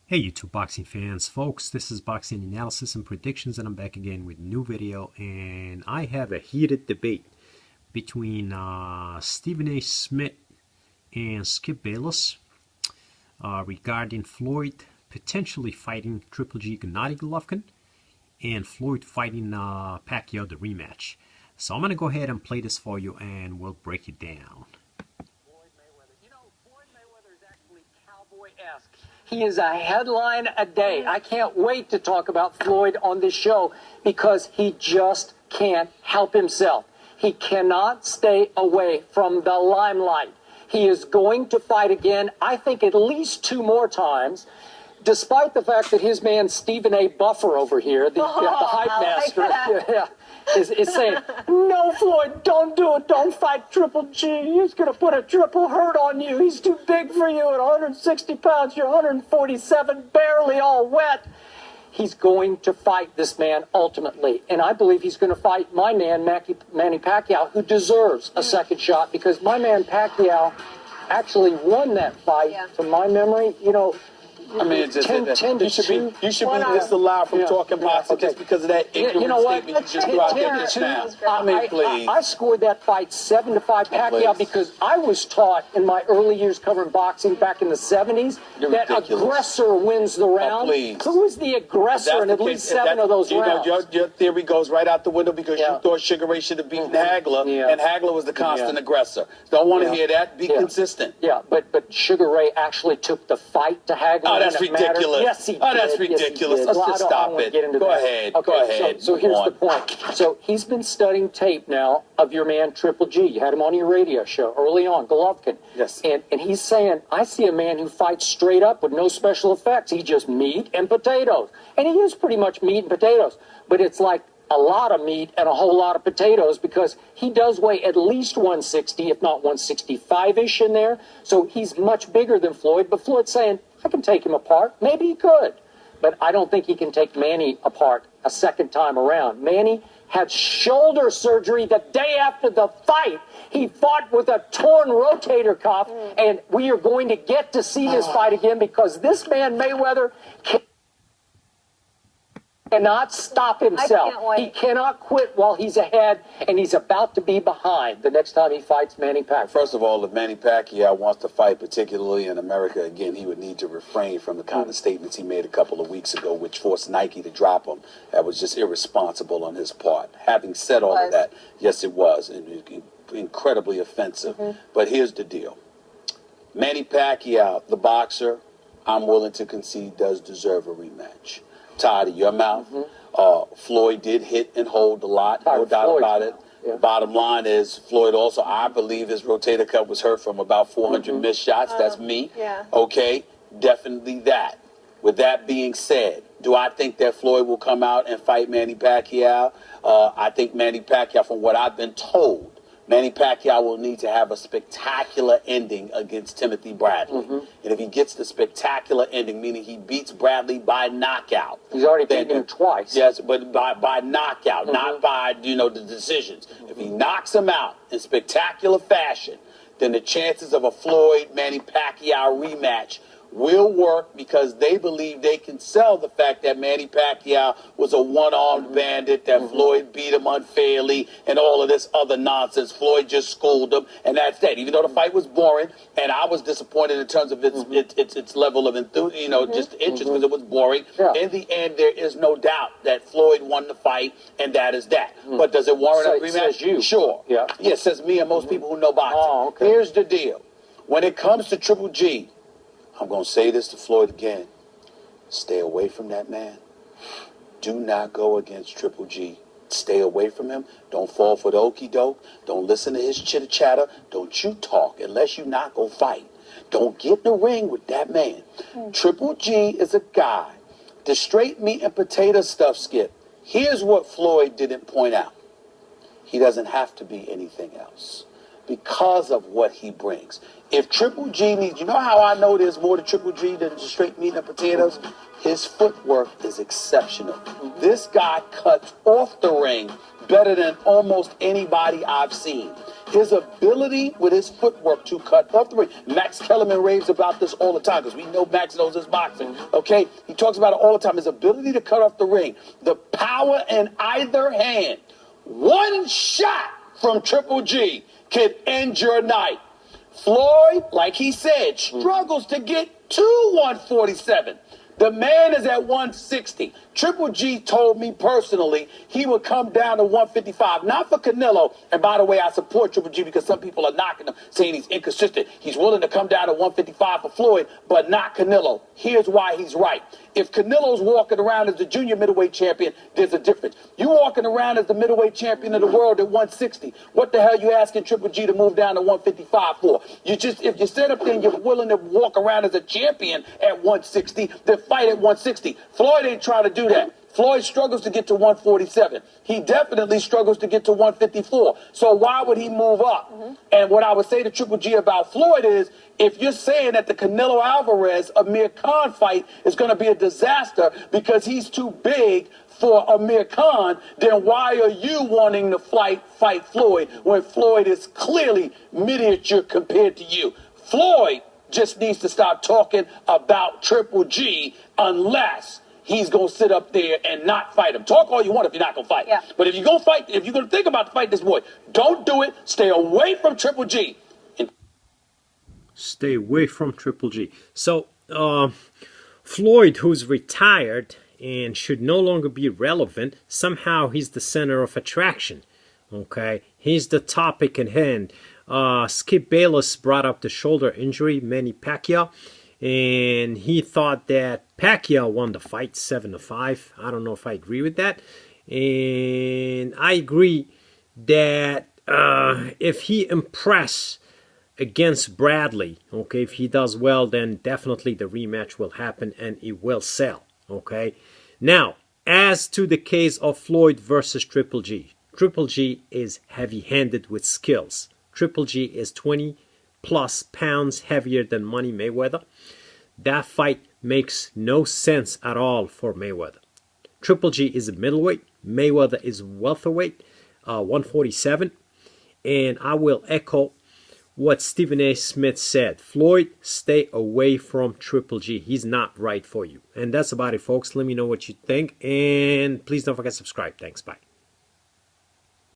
Hey YouTube boxing fans, folks, this is Boxing Analysis and Predictions, and I'm back again with a new video. And I have a heated debate between Stephen A. Smith and Skip Bayless regarding Floyd potentially fighting Triple G Gennady Golovkin and Floyd fighting Pacquiao, the rematch. So I'm going to go ahead and play this for you and we'll break it down. Floyd Mayweather. You know, Floyd Mayweather is actually cowboy-esque. He is a headline a day. I can't wait to talk about Floyd on this show because he just can't help himself. He cannot stay away from the limelight. He is going to fight again, I think at least 2 more times, despite the fact that his man Stephen A. Buffer over here, the hype master, is saying, no, Floyd, don't do it. Don't fight Triple G. He's going to put a triple hurt on you. He's too big for you at 160 pounds. You're 147, barely all wet. He's going to fight this man ultimately. And I believe he's going to fight my man, Manny Pacquiao, who deserves a second shot because my man Pacquiao actually won that fight, to my memory. You know, I mean, you should be disallowed from talking boxing just because of that ignorant statement you just brought there just now. I mean, please. I scored that fight 7-5 Pacquiao because I was taught in my early years covering boxing back in the 70s that aggressor wins the round. Who is the aggressor in at least 7 of those rounds? Your theory goes right out the window because you thought Sugar Ray should have beaten Hagler, and Hagler was the constant aggressor. Don't want to hear that. Be consistent. Yeah, but Sugar Ray actually took the fight to Hagler. Oh, that's ridiculous. Yes, he did. Oh, that's ridiculous. Let's just stop it. Go ahead. Okay, go ahead. So here's the point. So he's been studying tape now of your man Triple G. You had him on your radio show early on, Golovkin. Yes. And he's saying, I see a man who fights straight up with no special effects. He's just meat and potatoes. And he is pretty much meat and potatoes. But it's like a lot of meat and a whole lot of potatoes because he does weigh at least 160, if not 165-ish in there. So he's much bigger than Floyd. But Floyd's saying, I can take him apart. Maybe he could. But I don't think he can take Manny apart a second time around. Manny had shoulder surgery the day after the fight. He fought with a torn rotator cuff. And we are going to get to see this fight again because this man, Mayweather, cannot stop himself. He cannot quit while he's ahead, and he's about to be behind the next time he fights Manny Pacquiao. First of all, if Manny Pacquiao wants to fight, particularly in America, again, he would need to refrain from the kind of statements he made a couple of weeks ago, which forced Nike to drop him. That was just irresponsible on his part. Having said all of that, yes, it was incredibly offensive. But here's the deal. Manny Pacquiao, the boxer, I'm willing to concede does deserve a rematch. Tied of your mouth. Floyd did hit and hold a lot, no doubt about it. Bottom line is, Floyd also, I believe his rotator cuff was hurt from about 400 missed shots. That's me. Okay, definitely that. With that being said, do I think that Floyd will come out and fight Manny Pacquiao? I think Manny Pacquiao, from what I've been told, Manny Pacquiao will need to have a spectacular ending against Timothy Bradley. And if he gets the spectacular ending, meaning he beats Bradley by knockout. He's already beaten him twice. Yes, but by knockout, not by, the decisions. If he knocks him out in spectacular fashion, then the chances of a Floyd-Manny Pacquiao rematch will work because they believe they can sell the fact that Manny Pacquiao was a one-armed bandit, that Floyd beat him unfairly, and all of this other nonsense. Floyd just schooled him, and that's that. Even though the fight was boring, and I was disappointed in terms of its level of enthusiasm, just interest, because it was boring. In the end, there is no doubt that Floyd won the fight, and that is that. But does it warrant a rematch? Sure. Yeah, says me and most people who know boxing. Here's the deal. When it comes to Triple G, I'm going to say this to Floyd again. Stay away from that man. Do not go against Triple G. Stay away from him. Don't fall for the okie doke. Don't listen to his chitter chatter. Don't you talk unless you not going to fight. Don't get in the ring with that man. Triple G is a guy. The straight meat and potato stuff, Skip. Here's what Floyd didn't point out. He doesn't have to be anything else because of what he brings. If Triple G needs, you know how I know there's more to Triple G than just straight meat and potatoes? His footwork is exceptional. This guy cuts off the ring better than almost anybody I've seen. His ability with his footwork to cut off the ring. Max Kellerman raves about this all the time because we know Max knows his boxing. Okay? He talks about it all the time. His ability to cut off the ring. The power in either hand. One shot from Triple G could end your night. Floyd, like he said, struggles to get to 147. The man is at 160. Triple G told me personally he would come down to 155. Not for Canelo. And by the way, I support Triple G because some people are knocking him, saying he's inconsistent. He's willing to come down to 155 for Floyd, but not Canelo. Here's why he's right. If Canelo's walking around as the junior middleweight champion, there's a difference. You walking around as the middleweight champion of the world at 160. What the hell you asking Triple G to move down to 155 for? If you sit up there and you're willing to walk around as a champion at 160, then fight at 160. Floyd ain't trying to do that. Floyd struggles to get to 147. He definitely struggles to get to 154. So why would he move up? And what I would say to Triple G about Floyd is, if you're saying that the Canelo Alvarez Amir Khan fight is going to be a disaster because he's too big for Amir Khan, then why are you wanting to fight Floyd when Floyd is clearly miniature compared to you? Floyd just needs to stop talking about Triple G unless he's going to sit up there and not fight him. Talk all you want if you're not going to fight. Yeah. But if you're going to fight, if you're going to think about to fight this boy, don't do it. Stay away from Triple G. Stay away from Triple G. So, Floyd, who's retired and should no longer be relevant, somehow he's the center of attraction. Okay? He's the topic at hand. Skip Bayless brought up the shoulder injury, Manny Pacquiao, and he thought that Pacquiao won the fight 7-5. I don't know if I agree with that. And I agree that if he impresses against Bradley, okay, if he does well, then definitely the rematch will happen and it will sell, okay? Now, as to the case of Floyd versus Triple G, Triple G is heavy-handed with skills. Triple G is 20 plus pounds heavier than Manny Mayweather. That fight makes no sense at all for Mayweather. Triple G is a middleweight. Mayweather is welterweight, 147. And I will echo what Stephen A. Smith said. Floyd, stay away from Triple G. He's not right for you. And that's about it, folks. Let me know what you think. And please don't forget to subscribe. Thanks. Bye.